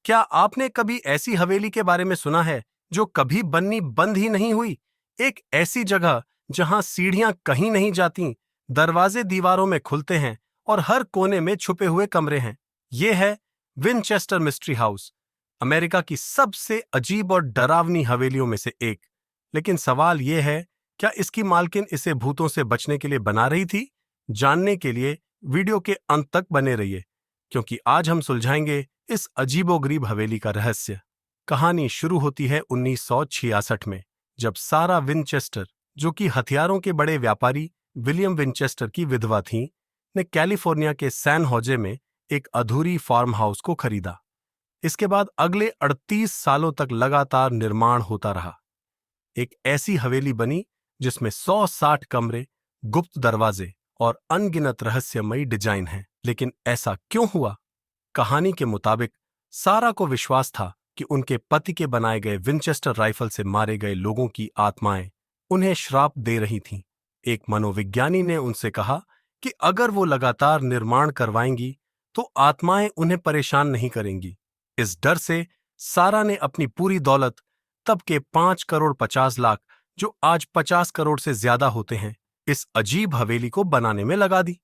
क्या आपने कभी ऐसी हवेली के बारे में सुना है जो कभी बननी बंद ही नहीं हुई? एक ऐसी जगह जहां सीढ़ियां कहीं नहीं जाती, दरवाजे दीवारों में खुलते हैं और हर कोने में छुपे हुए कमरे हैं। यह है विनचेस्टर मिस्ट्री हाउस, अमेरिका की सबसे अजीब और डरावनी हवेलियों में से एक। लेकिन सवाल यह है, क्या इसकी मालकिन इसे भूतों से बचने के लिए बना रही थी? जानने के लिए वीडियो के अंत तक बने रहिए, क्योंकि आज हम सुलझाएंगे इस अजीबोगरीब हवेली का रहस्य। कहानी शुरू होती है 1966 में, जब सारा विनचेस्टर, जो कि हथियारों के बड़े व्यापारी विलियम विनचेस्टर की विधवा थीं, ने कैलिफोर्निया के सैन होजे में एक अधूरी फार्म हाउस को खरीदा। इसके बाद अगले 38 सालों तक लगातार निर्माण होता रहा। एक ऐसी हवेली बनी जिसमें 160 कमरे, गुप्त दरवाजे और अनगिनत रहस्यमयी डिजाइन हैं। लेकिन ऐसा क्यों हुआ? कहानी के मुताबिक सारा को विश्वास था कि उनके पति के बनाए गए विंचेस्टर राइफल से मारे गए लोगों की आत्माएं उन्हें श्राप दे रही थीं। एक मनोविज्ञानी ने उनसे कहा कि अगर वो लगातार निर्माण करवाएंगी तो आत्माएं उन्हें परेशान नहीं करेंगी। इस डर से सारा ने अपनी पूरी दौलत, तब के 5 करोड़ 50 लाख, जो आज 50 करोड़ से ज्यादा होते हैं, इस अजीब हवेली को बनाने में लगा दी।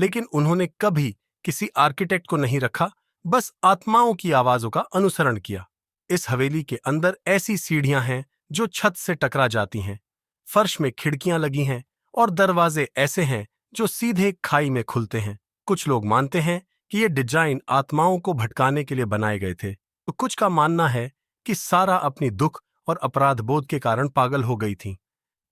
लेकिन उन्होंने कभी किसी आर्किटेक्ट को नहीं रखा, बस आत्माओं की आवाजों का अनुसरण किया। इस हवेली के अंदर ऐसी सीढ़ियां हैं जो छत से टकरा जाती हैं, फर्श में खिड़कियां लगी हैं और दरवाजे ऐसे हैं जो सीधे खाई में खुलते हैं। कुछ लोग मानते हैं कि ये डिजाइन आत्माओं को भटकाने के लिए बनाए गए थे, तो कुछ का मानना है कि सारा अपनी दुख और अपराध बोध के कारण पागल हो गई थी,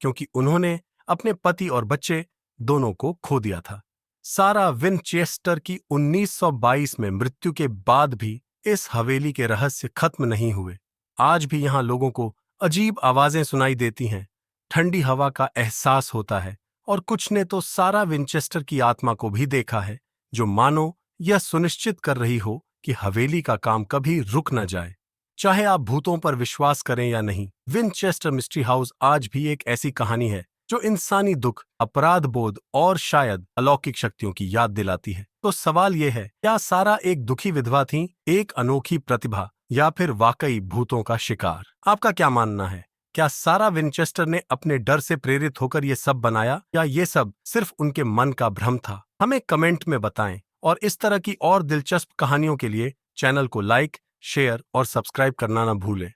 क्योंकि उन्होंने अपने पति और बच्चे दोनों को खो दिया था। सारा विनचेस्टर की 1922 में मृत्यु के बाद भी इस हवेली के रहस्य खत्म नहीं हुए। आज भी यहां लोगों को अजीब आवाजें सुनाई देती हैं, ठंडी हवा का एहसास होता है, और कुछ ने तो सारा विनचेस्टर की आत्मा को भी देखा है, जो मानो यह सुनिश्चित कर रही हो कि हवेली का काम कभी रुक न जाए। चाहे आप भूतों पर विश्वास करें या नहीं, विनचेस्टर मिस्ट्री हाउस आज भी एक ऐसी कहानी है जो इंसानी दुख, अपराध बोध और शायद अलौकिक शक्तियों की याद दिलाती है। तो सवाल यह है, क्या सारा एक दुखी विधवा थी, एक अनोखी प्रतिभा, या फिर वाकई भूतों का शिकार? आपका क्या मानना है? क्या सारा विनचेस्टर ने अपने डर से प्रेरित होकर ये सब बनाया, या ये सब सिर्फ उनके मन का भ्रम था? हमें कमेंट में बताएं, और इस तरह की और दिलचस्प कहानियों के लिए चैनल को लाइक, शेयर और सब्सक्राइब करना न भूलें।